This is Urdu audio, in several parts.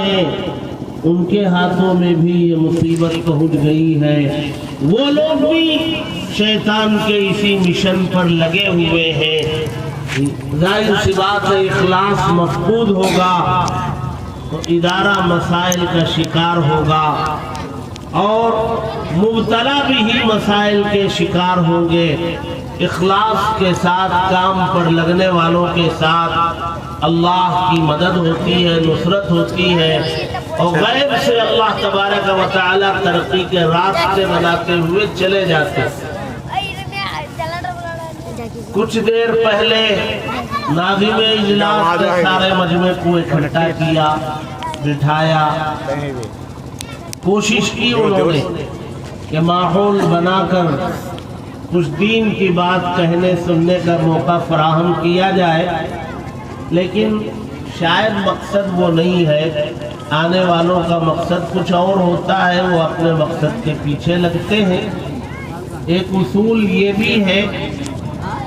ہیں ان کے ہاتھوں میں بھی یہ مصیبت پہنچ گئی ہے، وہ لوگ بھی شیطان کے اسی مشن پر لگے ہوئے ہیں۔ ظاہر سی بات ہے اخلاص مفقود ہوگا تو ادارہ مسائل کا شکار ہوگا، اور مبتلا بھی ہی مسائل کے شکار ہوں گے۔ اخلاص کے ساتھ کام پر لگنے والوں کے ساتھ اللہ کی مدد ہوتی ہے، نصرت ہوتی ہے، اور غیب سے اللہ تبارک و تعالی ترقی کے راستے بناتے ہوئے چلے جاتے ہیں۔ کچھ دیر پہلے ناظم اجلاس نے سارے مجمع کو اکٹھا کیا، بٹھایا، کوشش کی انہوں نے کہ ماحول بنا کر کچھ دین کی بات کہنے سننے کا موقع فراہم کیا جائے، لیکن شاید مقصد وہ نہیں ہے، آنے والوں کا مقصد کچھ اور ہوتا ہے، وہ اپنے مقصد کے پیچھے لگتے ہیں۔ ایک اصول یہ بھی ہے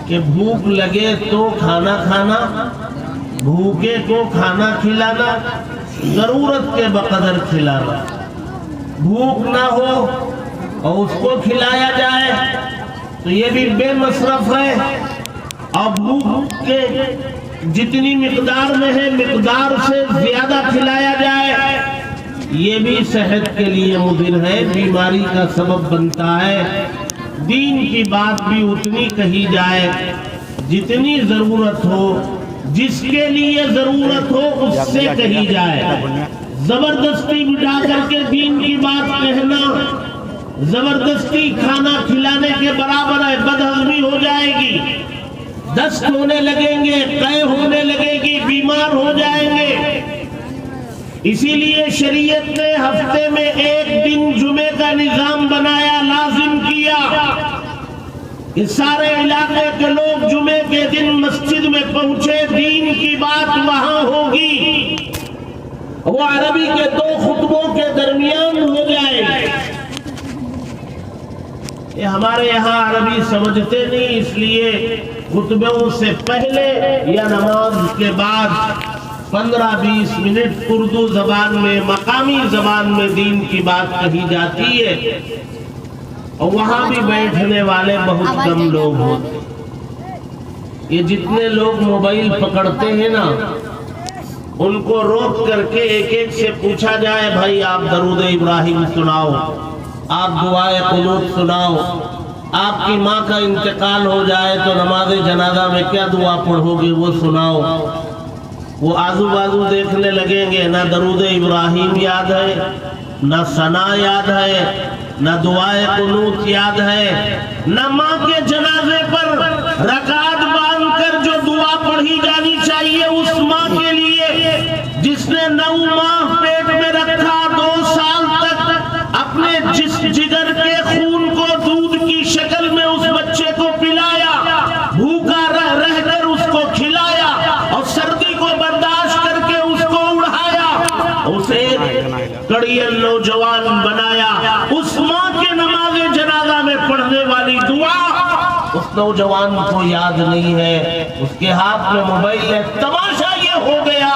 کہ بھوک لگے تو کھانا کھانا، بھوکے کو کھانا کھلانا، ضرورت کے بقدر کھلانا۔ بھوک نہ ہو اور اس کو کھلایا جائے تو یہ بھی بے مصرف ہے، اور بھوک کے جتنی مقدار میں ہے مقدار سے زیادہ کھلایا جائے یہ بھی صحت کے لیے مضر ہے، بیماری کا سبب بنتا ہے۔ دین کی بات بھی اتنی کہی جائے جتنی ضرورت ہو، جس کے لیے ضرورت ہو اس سے کہی جائے۔ زبردستی بٹھا کر کے دین کی بات کہنا زبردستی کھانا کھلانے کے برابر ہے، بدہضمی ہو جائے گی، دست ہونے لگیں گے، قے ہونے لگے گی، بیمار ہو جائیں گے۔ اسی لیے شریعت نے ہفتے میں ایک دن جمعے کا نظام بنایا، لازم کیا کہ سارے علاقے کے لوگ جمعے کے دن مسجد میں پہنچے، دین کی بات وہاں ہوگی، وہ عربی کے 2 خطبوں کے درمیان ہو جائے۔ یہ ہمارے یہاں عربی سمجھتے نہیں، اس لیے خطبوں سے پہلے یا نماز کے بعد 15-20 منٹ اردو زبان میں، مقامی زبان میں دین کی بات کہی جاتی ہے، اور وہاں بھی بیٹھنے والے بہت کم لوگ ہوتے۔ یہ جتنے لوگ موبائل پکڑتے ہیں نا، ان کو روک کر کے ایک ایک سے پوچھا جائے، بھائی آپ درود ابراہیم سناؤ، آپ دعائے قنوت سناؤ، آپ کی ماں کا انتقال ہو جائے تو نماز جنازہ میں کیا دعا پڑھو گے وہ سناؤ۔ وہ آزو بازو دیکھنے لگیں گے، نہ درود ابراہیم یاد ہے، نہ ثنا یاد ہے، نہ دعائے قنوت یاد ہے، نہ ماں کے جنازے پر رکعت باندھ کر جو دعا پڑھی جانی چاہیے اس ماں کے لیے جس نے 9 ماہ پیٹ میں رکھا، 2 سال تک اپنے جگر کے خون کو دودھ کی شکل میں اس بچے کو پلایا، بھوکا رہ کر اس کو کھلایا، اور سردی کو برداشت کر کے اس کو اڑھایا، اسے کڑیل نوجوان بنایا۔ اس ماں کے نماز جنازہ میں پڑھنے والی دعا اس نوجوان کو یاد نہیں ہے، اس کے ہاتھ میں موبائل ہے۔ تماشا یہ ہو گیا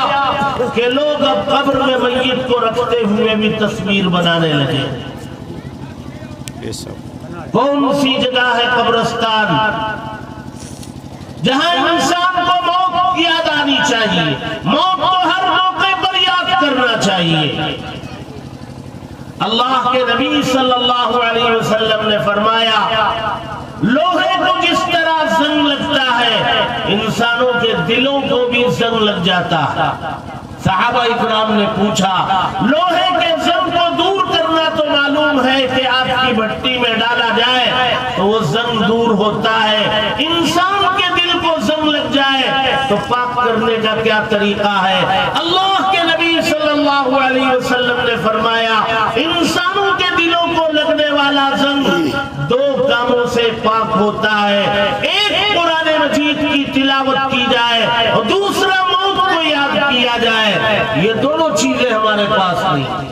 کہ لوگ اب قبر میں میت کو رکھتے ہوئے بھی تصویر بنانے لگے۔ کون سی جگہ ہے قبرستان جہاں انسان کو موت یاد آنی چاہیے؟ موت تو ہر موقع پر یاد کرنا چاہیے۔ اللہ کے نبی صلی اللہ علیہ وسلم نے فرمایا، لوہے کو جس طرح زنگ لگتا ہے انسانوں کے دلوں کو بھی زنگ لگ جاتا ہے۔ صحابہ اکرام نے پوچھا، لوہے کے زنگ کو دور کرنا تو معلوم ہے کہ آگ کی بھٹی میں ڈالا جائے تو وہ زنگ دور ہوتا ہے، انسان کے دل کو زنگ لگ جائے تو پاک کرنے کا کیا طریقہ ہے؟ اللہ کے نبی صلی اللہ علیہ وسلم نے فرمایا، انسانوں کے دلوں کو لگنے والا زنگ 2 کاموں سے پاک ہوتا ہے، ایک قرآن مجید کی تلاوت کی جائے اور دوسرا موت کو یاد کیا جائے۔ یہ دونوں چیزیں ہمارے پاس نہیں،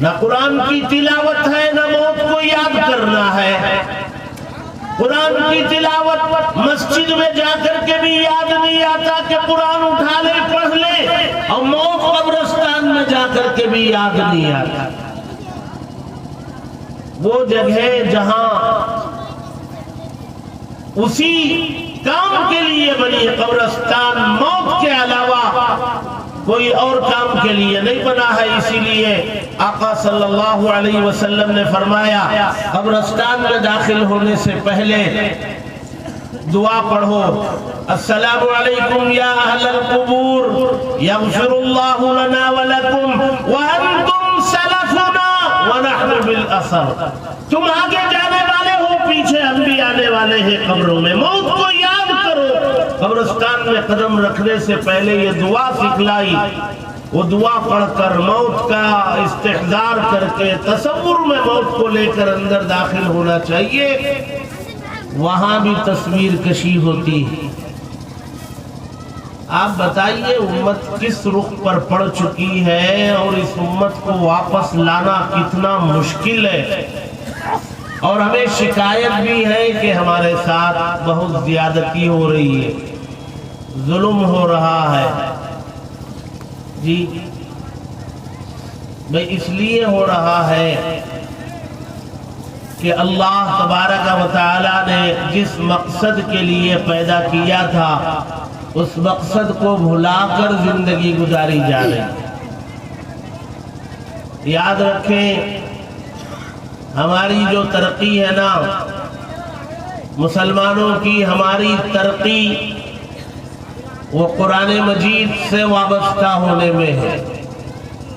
نہ قرآن کی تلاوت ہے نہ موت کو یاد کرنا ہے۔ قرآن کی تلاوت مسجد میں جا کر کے بھی یاد نہیں آتا کہ قرآن اٹھا لے پڑھ لے، اور موت قبرستان کر کے بھی یاد نہیں آتا۔ وہ جگہ جہاں اسی کام کے لیے بنی، قبرستان موت کے علاوہ کوئی اور کام کے لیے نہیں بنا ہے، اسی لیے آقا صلی اللہ علیہ وسلم نے فرمایا قبرستان میں داخل ہونے سے پہلے دعا پڑھو، السلام علیکم یا اہل القبور یغفر اللہ لنا ولکم وانتم سلفنا ونحن بالاثر۔ تم آگے جانے والے ہو، پیچھے ہم بھی آنے والے ہیں قبروں میں، موت کو یاد کرو۔ قبرستان میں قدم رکھنے سے پہلے یہ دعا سکھلائی، وہ دعا پڑھ کر موت کا استحضار کر کے تصور میں موت کو لے کر اندر داخل ہونا چاہیے۔ وہاں بھی تصویر کشی ہوتی ہے۔ آپ بتائیے امت کس رخ پر پڑ چکی ہے اور اس امت کو واپس لانا کتنا مشکل ہے، اور ہمیں شکایت بھی ہے کہ ہمارے ساتھ بہت زیادتی ہو رہی ہے، ظلم ہو رہا ہے۔ جی بھئی اس لیے ہو رہا ہے کہ اللہ تبارک و تعالی نے جس مقصد کے لیے پیدا کیا تھا اس مقصد کو بھلا کر زندگی گزاری جا رہی ہے۔ یاد رکھیں ہماری جو ترقی ہے نا، مسلمانوں کی ہماری ترقی وہ قرآن مجید سے وابستہ ہونے میں ہے،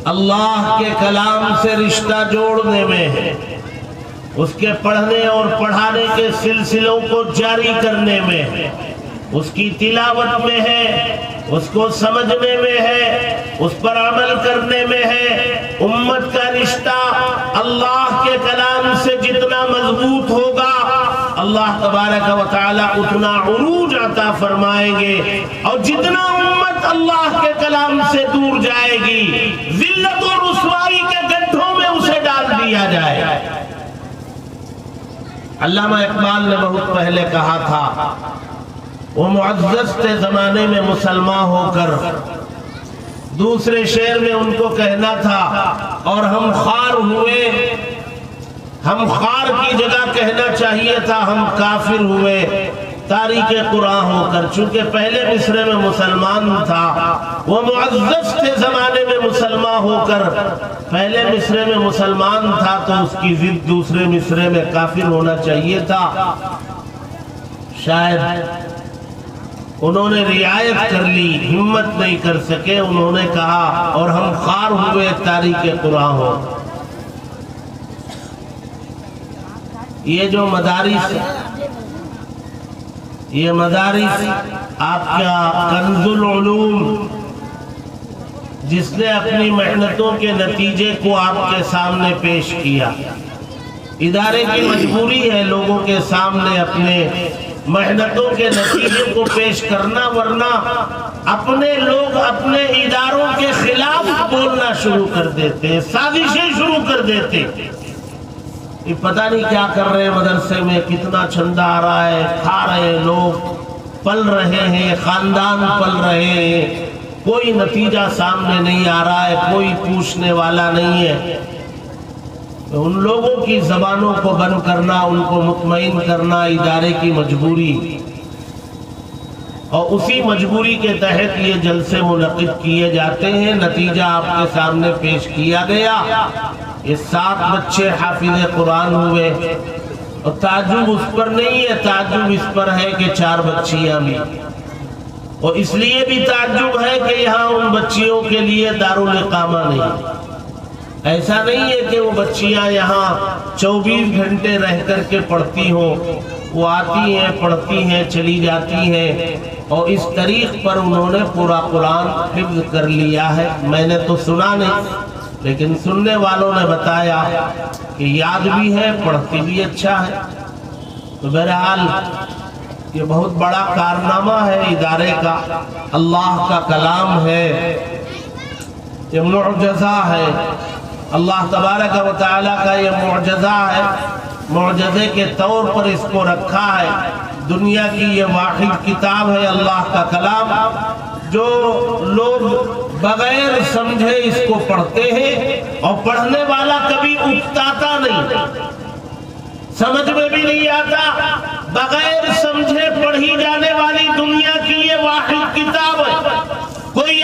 اللہ کے کلام سے رشتہ جوڑنے میں ہے، اس کے پڑھنے اور پڑھانے کے سلسلوں کو جاری کرنے میں ہے، اس کی تلاوت میں ہے، اس کو سمجھنے میں ہے، اس پر عمل کرنے میں ہے۔ امت کا رشتہ اللہ کے کلام سے جتنا مضبوط ہوگا اللہ تبارک و تعالی اتنا عروج عطا فرمائیں گے، اور جتنا امت اللہ کے کلام سے دور جائے گی ذلت و رسوائی کے گڈھوں میں اسے ڈال دیا جائے۔ علامہ اقبال نے بہت پہلے کہا تھا، وہ معزز تھے زمانے میں مسلمان ہو کر، دوسرے شعر میں ان کو کہنا تھا، اور ہم خار ہوئے، ہم خار کی جگہ کہنا چاہیے تھا ہم کافر ہوئے تاریخ قرآن ہو کر، چونکہ پہلے مصرے میں مسلمان تھا، وہ معزز تھے زمانے میں مسلمان ہو کر، پہلے مصرے میں مسلمان تھا تو اس کی ضد دوسرے مصرے میں کافر ہونا چاہیے تھا۔ شاید انہوں نے رعایت کر لی، ہمت نہیں کر سکے، انہوں نے کہا اور ہم خار ہوئے تاریخ قرآن ہو۔ یہ جو مدارس، یہ مدارس آپ کا کنز العلوم، جس نے اپنی محنتوں کے نتیجے کو آپ کے سامنے پیش کیا، ادارے کی مجبوری ہے لوگوں کے سامنے اپنے محنتوں کے نتیجے کو پیش کرنا، ورنہ اپنے لوگ اپنے اداروں کے خلاف بولنا شروع کر دیتے، سازشیں شروع کر دیتے۔ یہ پتہ نہیں کیا کر رہے ہیں مدرسے میں، کتنا چندہ آ رہا ہے، کھا رہے ہیں، لوگ پل رہے ہیں، خاندان پل رہے ہیں، کوئی نتیجہ سامنے نہیں آ رہا ہے، کوئی پوچھنے والا نہیں ہے۔ ان لوگوں کی زبانوں کو بند کرنا، ان کو مطمئن کرنا ادارے کی مجبوری، اور اسی مجبوری کے تحت یہ جلسے منعقد کیے جاتے ہیں۔ نتیجہ آپ کے سامنے پیش کیا گیا، یہ 7 بچے حافظ قرآن ہوئے، اور تعجب اس پر نہیں ہے، تعجب اس پر ہے کہ 4 بچیاں بھی، اور اس لیے بھی تعجب ہے کہ یہاں ان بچیوں کے لیے دارالاقامہ نہیں۔ ایسا نہیں ہے کہ وہ بچیاں یہاں 24 گھنٹے رہ کر کے پڑھتی ہوں، وہ آتی ہیں، پڑھتی ہیں، چلی جاتی ہیں، اور اس طریق پر انہوں نے پورا قرآن حفظ کر لیا ہے۔ میں نے تو سنا نہیں، لیکن سننے والوں نے بتایا کہ یاد بھی ہے، پڑھتی بھی اچھا ہے۔ تو بہرحال یہ بہت بڑا کارنامہ ہے ادارے کا، اللہ کا کلام ہے، یہ معجزہ ہے، اللہ تبارک و تعالیٰ کا یہ معجزہ ہے، معجزے کے طور پر اس کو رکھا ہے۔ دنیا کی یہ واحد کتاب ہے اللہ کا کلام، جو لوگ بغیر سمجھے اس کو پڑھتے ہیں، اور پڑھنے والا کبھی اکتاتا نہیں، سمجھ میں بھی نہیں آتا، بغیر سمجھے پڑھی جانے